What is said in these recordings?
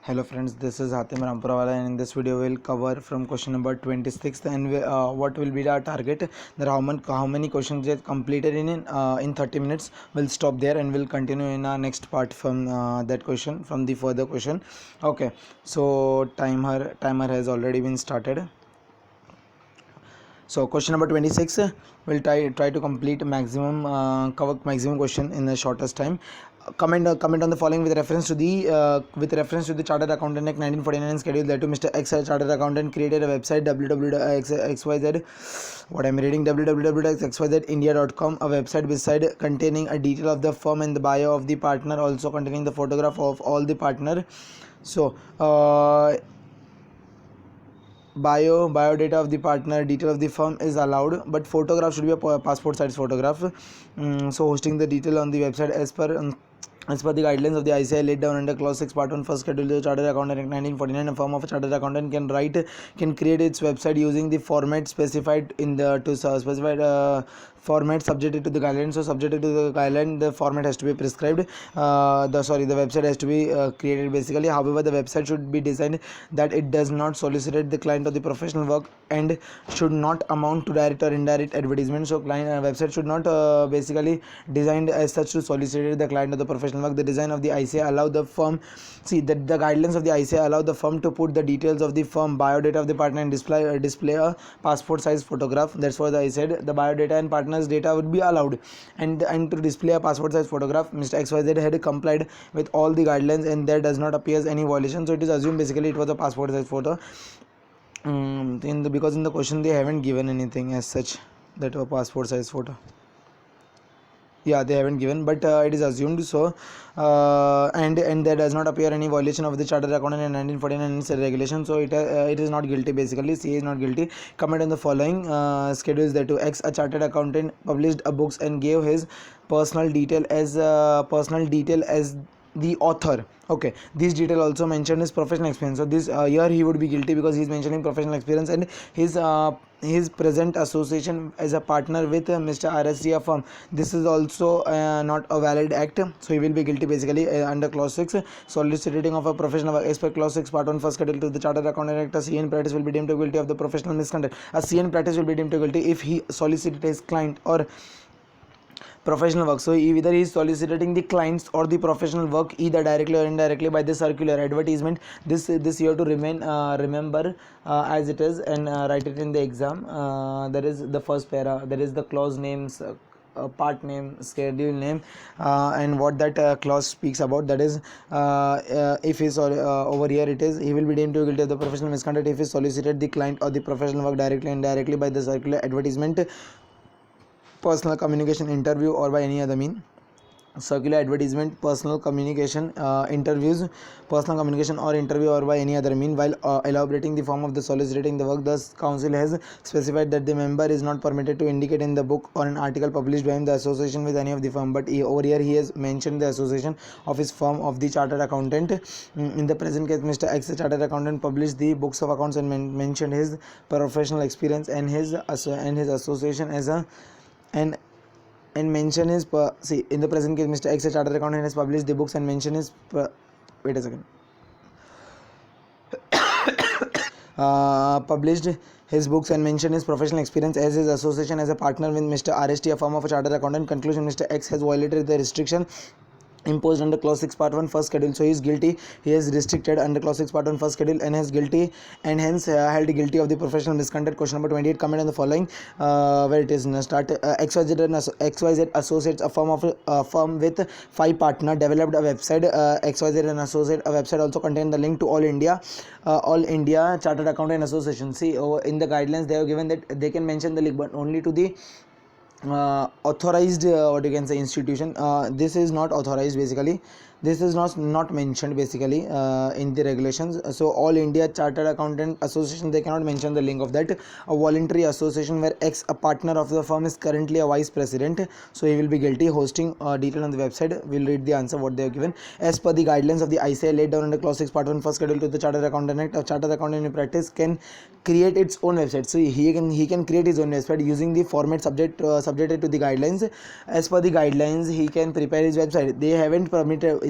Hello friends, this is Hatim Rampurawala, and in this video we'll cover from question number 26 and what will be our target, that how many questions get completed in 30 minutes. We'll stop there and we'll continue in our next part from that question, from the further question. Okay, so timer has already been started. So question number 26, we'll try to complete cover maximum question in the shortest time. Comment on the following with reference to the Chartered Accountant Act 1949 schedule that to Mr. X, a Chartered Accountant, created a website www.xyz, what I'm reading, www.xyzindia.com, a website beside containing a detail of the firm and the bio of the partner, also containing the photograph of all the partner. So biodata of the partner, detail of the firm is allowed, but photograph should be a passport size photograph. So hosting the detail on the website as per the guidelines of the ICAI laid down under clause 6 part 1 first schedule the Chartered Accountant Act 1949, a firm of a chartered accountant can create its website using the format specified in the specified format subjected to the guidelines. So subjected to the guideline, the format has to be prescribed. The website has to be created basically. However, the website should be designed that it does not solicitate the client of the professional work and should not amount to direct or indirect advertisement. So client website should not basically designed as such to solicitate the client of the professional work. The design of the ICAI allow the firm, see that the guidelines of the ICAI allow the firm to put the details of the firm, biodata of the partner, and display a passport size photograph. That's what I said. The biodata and partner's data would be allowed, and to display a passport size photograph. Mr. XYZ had complied with all the guidelines and there does not appear any violation. So it is assumed basically it was a passport size photo. Because in the question they haven't given anything as such that a passport size photo. Yeah, they haven't given, but it is assumed. So and there does not appear any violation of the Chartered Accountant in 1949 regulation. So it is not guilty basically. CA is not guilty. Comment on the following schedules that to X, a chartered accountant, published a books and gave his personal detail as the author. Okay, this detail also mentioned his professional experience. So this here he would be guilty because he is mentioning professional experience and his present association as a partner with Mr. RSD firm. This is also not a valid act, so he will be guilty basically under clause 6. Soliciting of a professional as per clause 6 part 1 first schedule to the Chartered Accountant Act, a CN practice will be deemed to guilty of the professional misconduct. A CN practice will be deemed to guilty if he solicited his client or professional work. So either he is soliciting the clients or the professional work either directly or indirectly by the circular advertisement. This you have to remember as it is, and write it in the exam. That is the first para, that is the clause names, part name, schedule name, and what that clause speaks about. That is if he over here it is, he will be deemed to be guilty of the professional misconduct if he solicited the client or the professional work directly and indirectly by the circular advertisement, personal communication, interview, or by any other mean. Circular advertisement, personal communication, interviews, personal communication or interview, or by any other mean. While elaborating the form of the soliciting the work, thus council has specified that the member is not permitted to indicate in the book or an article published by him the association with any of the firm, but over here he has mentioned the association of his firm of the chartered accountant. In the present case, Mr. X, a chartered accountant, published the books of accounts and mentioned his professional experience and his association as a and mention his see, in the present case, Mr. X, a chartered accountant, has published the books and mention his wait a second published his books and mention his professional experience as his association as a partner with Mr. RST, a firm of a chartered accountant. Conclusion: Mr. X has violated the restriction imposed under clause 6 part 1 first schedule. So he is guilty. He is restricted under clause 6 part 1 first schedule and is guilty, and hence held guilty of the professional misconduct. Question number 28. Comment on the following where it is start. XYZ Associates, a firm with 5 partner, developed a website. XYZ and Associate, a website also contained the link to All India Chartered Accountant Association. See, in the guidelines they have given that they can mention the link, but only to the authorized what you can say institution. This is not authorized basically. This is not mentioned basically in the regulations. So All India Chartered Accountant Association, they cannot mention the link of that. A voluntary association where X, a partner of the firm, is currently a vice president, so he will be guilty. Hosting detail on the website, we'll read the answer what they have given. As per the guidelines of the ICAI laid down under clause 6 part 1 first schedule to the Chartered Accountant Act, a chartered accountant in practice can create its own website. So he can create his own website using the format subjected to the guidelines. As per the guidelines, he can prepare his website.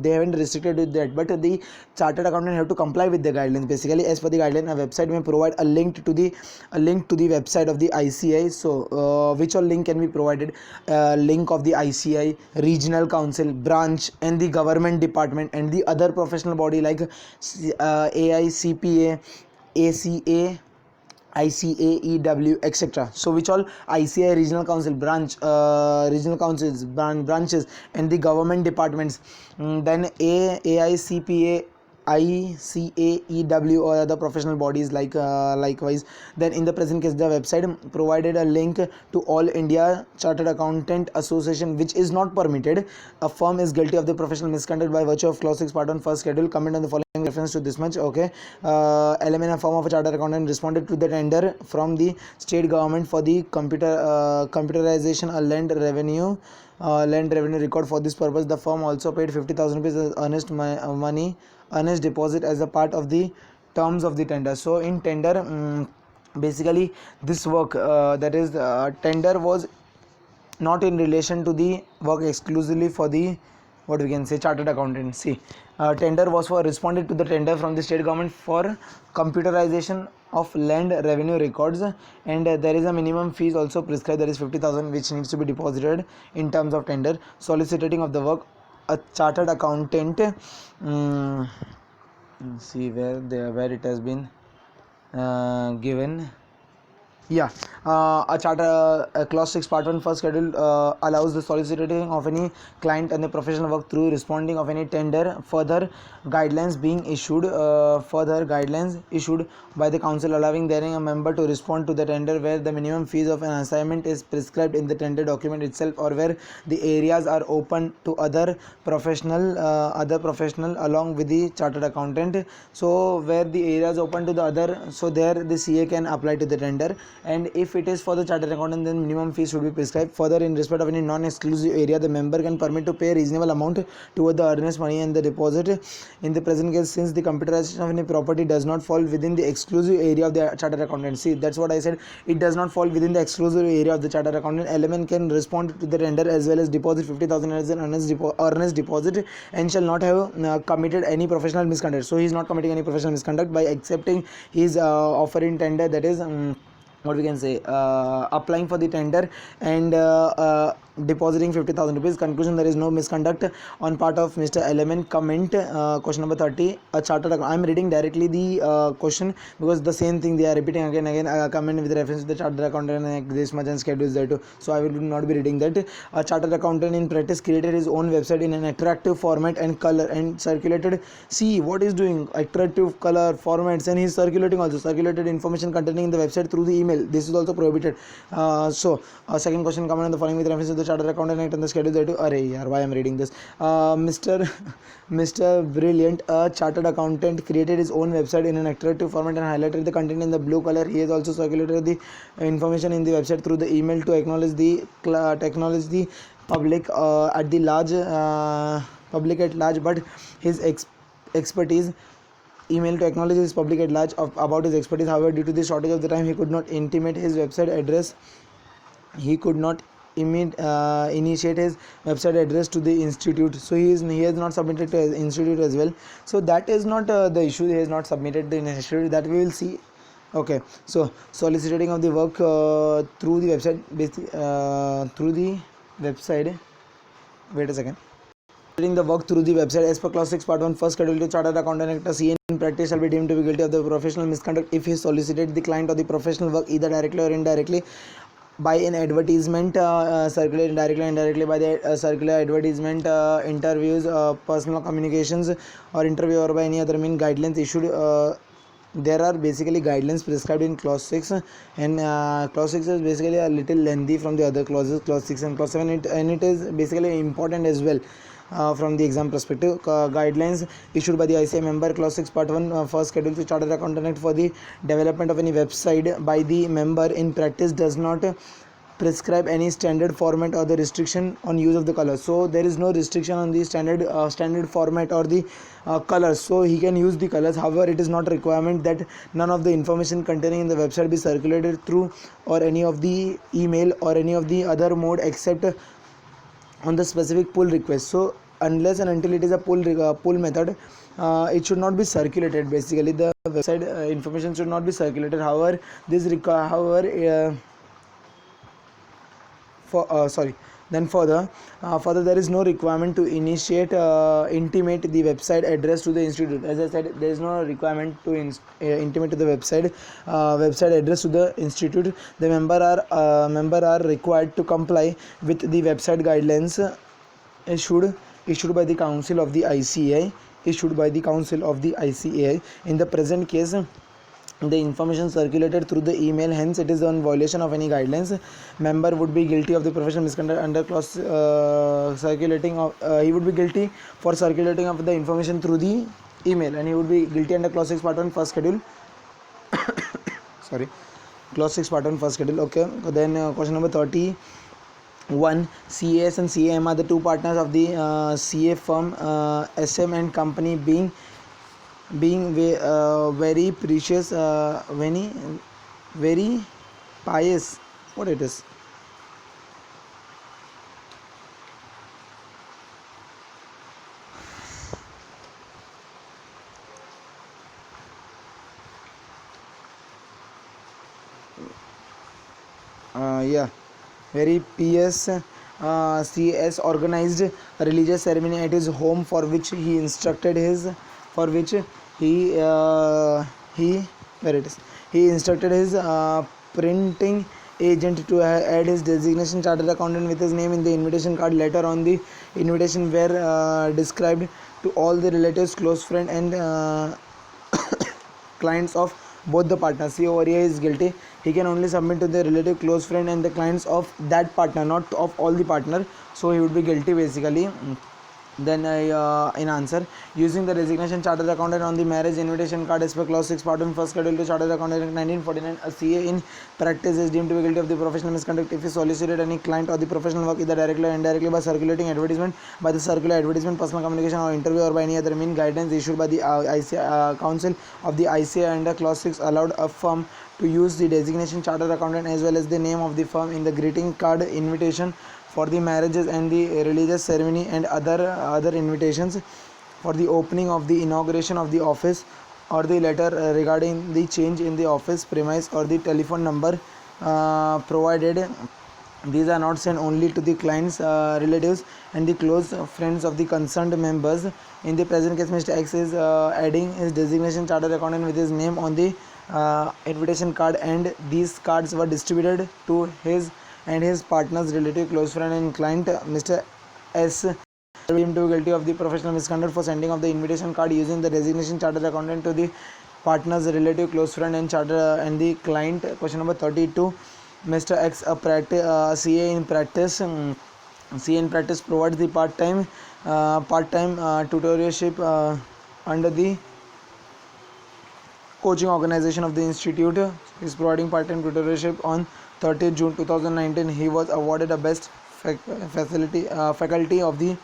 they haven't restricted with that, but the chartered accountant have to comply with the guidelines. Basically, as per the guideline, a website may provide a link to the website of the ICI. So which all link can be provided? Link of the ICI, regional council, branch, and the government department, and the other professional body like AICPA, ACA, ICAEW, etc. So which all ICI regional council, regional councils, branches, and the government departments. Then AICPA, ICAEW, or other professional bodies like likewise. Then in the present case, the website provided a link to All India Chartered Accountant Association, which is not permitted. A firm is guilty of the professional misconduct by virtue of clause 6 part 1 first schedule. Comment on the following reference to this much. Okay. LMN, a firm of a chartered accountant, responded to the tender from the state government for the computerization a land revenue record. For this purpose, the firm also paid 50,000 rupees as earnest deposit as a part of the terms of the tender. So in tender, basically this work, that is tender was not in relation to the work exclusively for the, what we can say, chartered accountancy. Tender was for responded to the tender from the state government for computerization of land revenue records, and there is a minimum fees also prescribed, that is 50,000, which needs to be deposited in terms of tender. Soliciting of the work, a chartered accountant, see where it has been given. Yeah, clause 6 part 1 first schedule allows the soliciting of any client and the professional work through responding of any tender. Further guidelines issued by the council allowing therein a member to respond to the tender where the minimum fees of an assignment is prescribed in the tender document itself, or where the areas are open to other professional along with the chartered accountant. So where the areas open to the other, so there the CA can apply to the tender. And if it is for the chartered accountant, then minimum fees should be prescribed. Further, in respect of any non-exclusive area, the member can permit to pay a reasonable amount toward the earnest money and the deposit. In the present case, since the computerization of any property does not fall within the exclusive area of the chartered accountant, see, that's what I said, it does not fall within the exclusive area of the chartered accountant, element can respond to the tender as well as deposit 50,000 as an earnest deposit, and shall not have committed any professional misconduct. So he is not committing any professional misconduct by accepting his offer in tender, that is what we can say, applying for the tender and depositing 50,000 rupees. Conclusion, there is no misconduct on part of Mr. Element. Comment, question number 30, a chartered account. I am reading directly the question because the same thing they are repeating again. Comment with reference to the chartered accountant and this much and schedules there too, so I will not be reading that. A chartered accountant in practice created his own website in an attractive format and color and circulated, see what is doing, attractive color formats, and he is circulated information containing in the website through the email. This is also prohibited. Second question, comment on the following with reference to the chartered accountant act and the schedule there too. Why I am reading this? Mr. Brilliant, a chartered accountant, created his own website in an attractive format and highlighted the content in the blue color. He has also circulated the information in the website through the email to acknowledge the public at the large public at large, but his expertise email to acknowledge his public at large about his expertise. However, due to the shortage of the time, he could not intimate his website address. He could not initiate his website address to the institute, so he has not submitted to the institute as well. So that is not the issue. He has not submitted to the institute, that we will see. Okay, so soliciting of the work through the website, wait a second. The work through the website as per clause 6 part 1 first schedule to chartered accountant act, a CA in practice shall be deemed to be guilty of the professional misconduct if he solicited the client or the professional work either directly or indirectly by an advertisement circulated directly or indirectly by the circular advertisement, interviews, personal communications or interview, or by any other mean. Guidelines issued, there are basically guidelines prescribed in clause 6, and clause 6 is basically a little lengthy from the other clauses, clause 6 and clause 7, and it is basically important as well. From the exam perspective, guidelines issued by the ICI member, clause 6 part 1 first schedule to chartered accountant act for the development of any website by the member in practice does not prescribe any standard format or the restriction on use of the colors. So there is no restriction on the standard format or the colors, so he can use the colors. However, it is not a requirement that none of the information containing in the website be circulated through or any of the email or any of the other mode except on the specific pull request. So unless and until it is a pull method, it should not be circulated. Basically, the website information should not be circulated. However, further there is no requirement to intimate the website address to the institute. As I said, there is no requirement to intimate to the website address to the institute. The member are required to comply with the website guidelines issued by the council of the ICAI. In the present case, the information circulated through the email, hence it is on violation of any guidelines. Member would be guilty of the professional misconduct under clause he would be guilty for circulating of the information through the email, and he would be guilty under clause 6 part 1 first schedule. Clause 6 part 1 first schedule. Okay, then question number 31. CAS and CAM are the two partners of the CA firm SM and company, being very precious, very pious. What it is? Very pious. CS organized a religious ceremony at his home, for which he instructed his printing agent to add his designation chartered accountant with his name in the invitation card. Letter on the invitation were described to all the relatives, close friends, and clients of both the partners. See, over here he is guilty. He can only submit to the relative, close friend, and the clients of that partner, not of all the partner. So he would be guilty basically. Then in answer, using the resignation chartered accountant on the marriage invitation card as per clause 6 part 1 first schedule to chartered accountant in 1949, a CA in practice is deemed to be guilty of the professional misconduct if he solicited any client or the professional work either directly or indirectly by circulating advertisement, by the circular advertisement, personal communication or interview, or by any other means. Guidance issued by the council of the ICA under clause 6 allowed a firm to use the designation chartered accountant as well as the name of the firm in the greeting card, invitation for the marriages and the religious ceremony, and other invitations for the opening of the inauguration of the office, or the letter regarding the change in the office premise, or the telephone number provided. These are not sent only to the clients, relatives, and the close friends of the concerned members. In the present case, Mr. X is adding his designation chartered accountant with his name on the invitation card, and these cards were distributed to his and his partner's relative, close friend, and client. Mr. S deemed to be guilty of the professional misconduct for sending of the invitation card using the designation chartered accountant to the partner's relative, close friend, and the client. Question number 32. Mr. X, a CA in practice. CA in practice provides the part-time tutorship under the coaching organization of the institute. He is providing part-time tutorship. On 30th June 2019, he was awarded a best faculty of the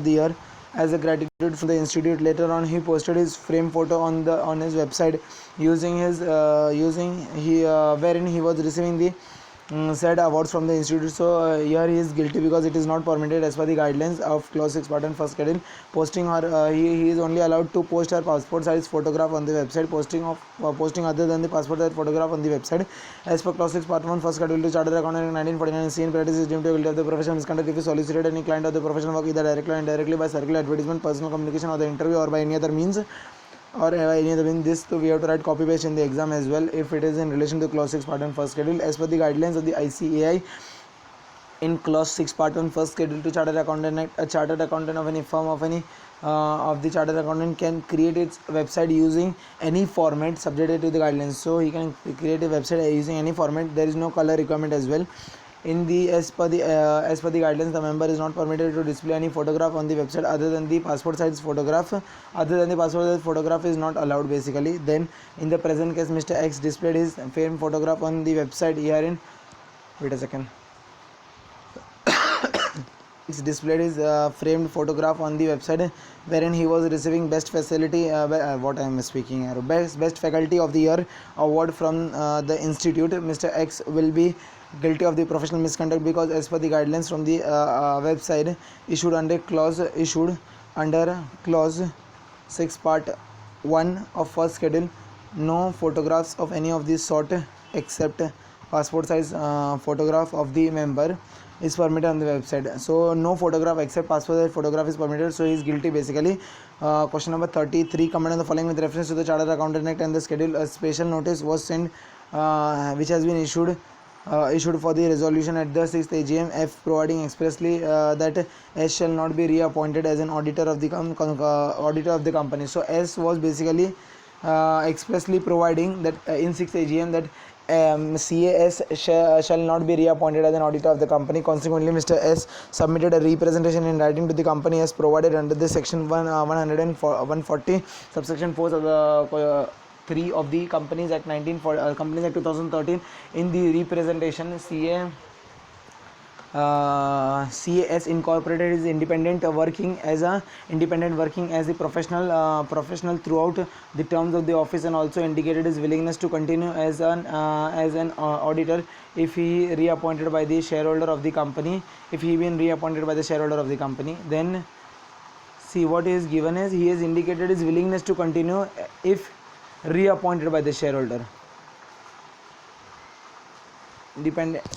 year as a gratitude from the institute. Later on, he posted his frame photo on his website wherein he was receiving the said awards from the institute. So here he is guilty because it is not permitted as per the guidelines of clause 6 part 1 first schedule. Posting her he is only allowed to post her passport size photograph on the website. Posting other than the passport size photograph on the website as per clause 6 part 1 first schedule to chartered accountant in 1949. CA in practice is deemed to be guilty of the professional misconduct if he solicited any client of the professional work either directly or indirectly by circular advertisement, personal communication, or the interview, or by any other means. This we have to write copy paste in the exam as well if it is in relation to clause 6 part 1 first schedule. As per the guidelines of the ICAI, in clause 6 part 1 first schedule to chartered accountant act, a chartered accountant of any firm of the chartered accountant can create its website using any format subjected to the guidelines. So he can create a website using any format. There is no color requirement as well. As per the guidelines, the member is not permitted to display any photograph on the website other than the passport size photograph. Is not allowed basically. Then in the present case, Mr. X displayed his framed photograph on the website. Herein, wait a second. It's displayed his framed photograph on the website wherein he was receiving best faculty of the year award from the institute. Mr. X will be guilty of the professional misconduct because as per the guidelines from the website issued under clause 6 part 1 of first schedule, no photographs of any of these sort except passport size photograph of the member is permitted on the website. So no photograph except passport size photograph is permitted, so he is guilty basically. Question number 33, comment on the following with reference to the Chartered Accountant Act and the schedule. A special notice was sent which has been issued for the resolution at the 6th AGM F, providing expressly that S shall not be reappointed as an auditor of the company. So S was basically expressly providing that in 6th AGM that CAS shall not be reappointed as an auditor of the company. Consequently, Mr. S submitted a representation in writing to the company as provided under the section 140 subsection 4 of the 3 of the Companies Act 2013. In the representation, CAS Incorporated is independent working as a professional throughout the terms of the office, and also indicated his willingness to continue as an auditor if he reappointed by the shareholder of the company. Then see what is given is he has indicated his willingness to continue if reappointed by the shareholder.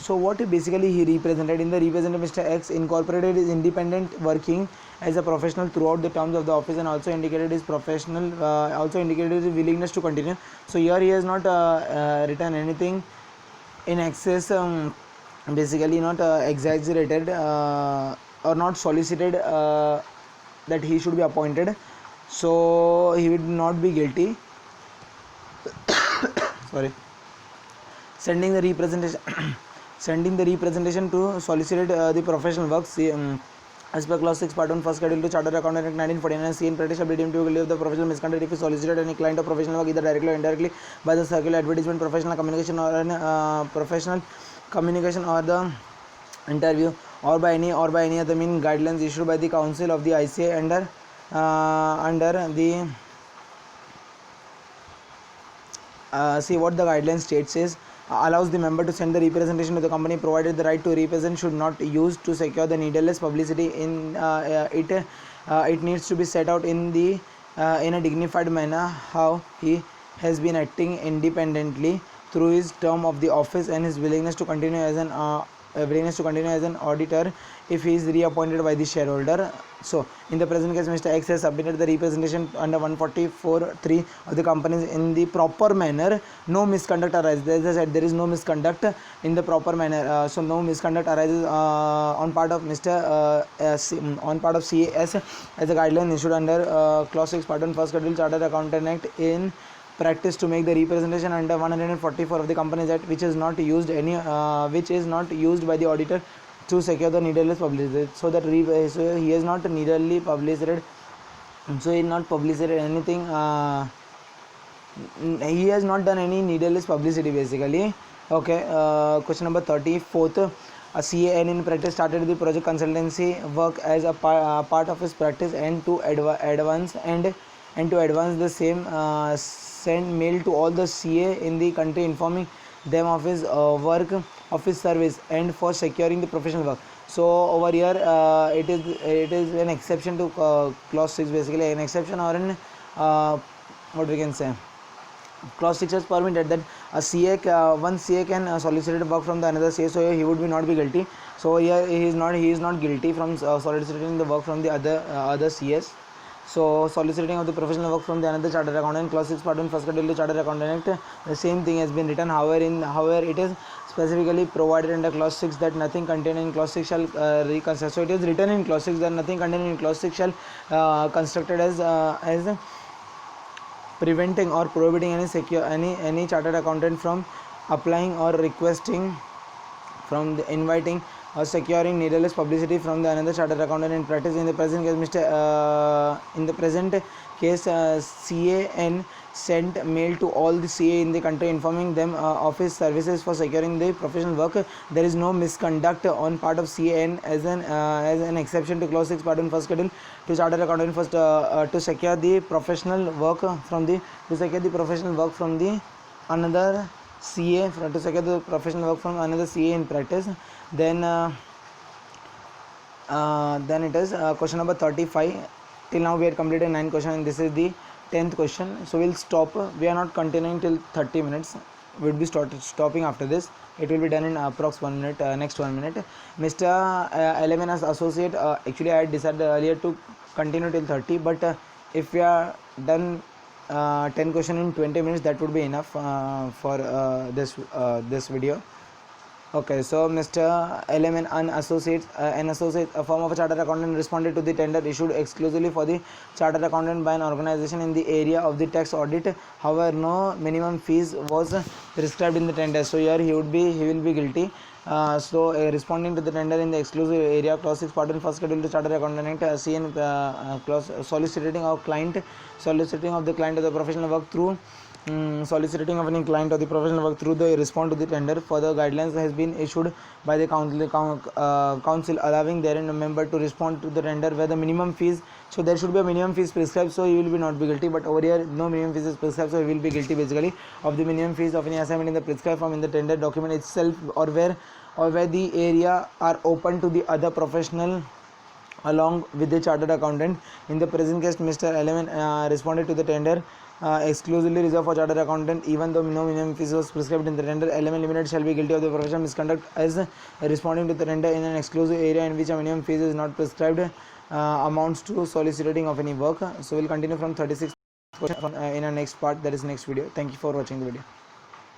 So what basically he represented in the representative, Mr. X Incorporated is independent working as a professional throughout the terms of the office, and also indicated his willingness to continue. So here he has not written anything in excess, basically not exaggerated or not solicited that he should be appointed, so he would not be guilty. Sorry. Sending the representation to solicit the professional works as per clause 6 part 1 first schedule to Chartered Accountant Act 1949, C in practice shall be deemed to be guilty of the professional misconduct if he solicited any client or professional work either directly or indirectly by the circular, advertisement, professional communication or the interview, or by any other means guidelines issued by the Council of the ICA under the see what the guideline states is allows the member to send the representation to the company, provided the right to represent should not used to secure the needless publicity. It needs to be set out in a dignified manner how he has been acting independently through his term of the office and his willingness to continue as an auditor if he is reappointed by the shareholder. So in the present case, Mr. X has submitted the representation under 144(3) of the companies in the proper manner. No misconduct arises. As I said, there is no misconduct in the proper manner. So no misconduct arises on part of CAS as a guideline issued under clause 6 part 1 first schedule Chartered Accountant Act in practice to make the representation under 144 of the Companies Act, which is not used by the auditor to secure the needless publicity. So that so he has not needlessly published it. So he has not published anything. He has not done any needless publicity basically. Okay. Question number 34th. A CAN in practice started the project consultancy work as a part of his practice, and to advance the same, send mail to all the CA in the country informing them of his work, of his service, and for securing the professional work. So over here it is an exception to clause 6, basically an exception, or an what we can say, clause 6 has permitted that one CA can solicit work from the another CA, so he would not be guilty. So here he is not guilty from soliciting the work from the other CAs. So soliciting of the professional work from the another Chartered Accountant, clause 6 part 1 first schedule Chartered Accountant Act, the same thing has been written. However it is specifically provided under clause 6 that nothing contained in clause 6 shall reconstruct. So it is written in clause 6 that nothing contained in clause 6 shall constructed as preventing or prohibiting any chartered accountant from applying or requesting, from inviting or securing needless publicity from the another chartered accountant in practice. In the present case, CAN sent mail to all the CA in the country informing them of his services for securing the professional work. There is no misconduct on part of CAN as an exception to clause 6 part 1 first schedule to chartered accountant first to secure the professional work from the another CA to secure the professional work from another CA in practice. Then it is question number 35. Till now we had completed 9 questions and this is the 10th question. So we'll stop. We are not continuing till 30 minutes. We'll be stopping after this. It will be done in approx 1 minute, next 1 minute. Mr. Element as associate, actually I had decided earlier to continue till 30, but if we are done 10 question in 20 minutes, that would be enough for this video. Okay, so Mr. LMN, an associate, a firm of a chartered accountant, responded to the tender issued exclusively for the chartered accountant by an organization in the area of the tax audit. However, no minimum fees was prescribed in the tender. So here he will be guilty. Responding to the tender in the exclusive area, clause 6, part 1, first schedule to chartered accountant act, CN clause soliciting of the client of the professional work through. Soliciting of any client or the professional work through the respond to the tender. Further guidelines has been issued by the council allowing therein a member to respond to the tender where the minimum fees, so there should be a minimum fees prescribed, so he will be not be guilty, but over here no minimum fees is prescribed, so he will be guilty basically of the minimum fees of any assignment in the prescribed form in the tender document itself, or where the area are open to the other professional along with the chartered accountant. In the present case, Mr. Element responded to the tender exclusively reserved for chartered accountant, even though no minimum fees was prescribed in the tender. Element Limited shall be guilty of the professional misconduct as responding to the tender in an exclusive area in which a minimum fees is not prescribed, amounts to soliciting of any work. So we'll continue from 36 question in our next part, that is next video. Thank you for watching the video.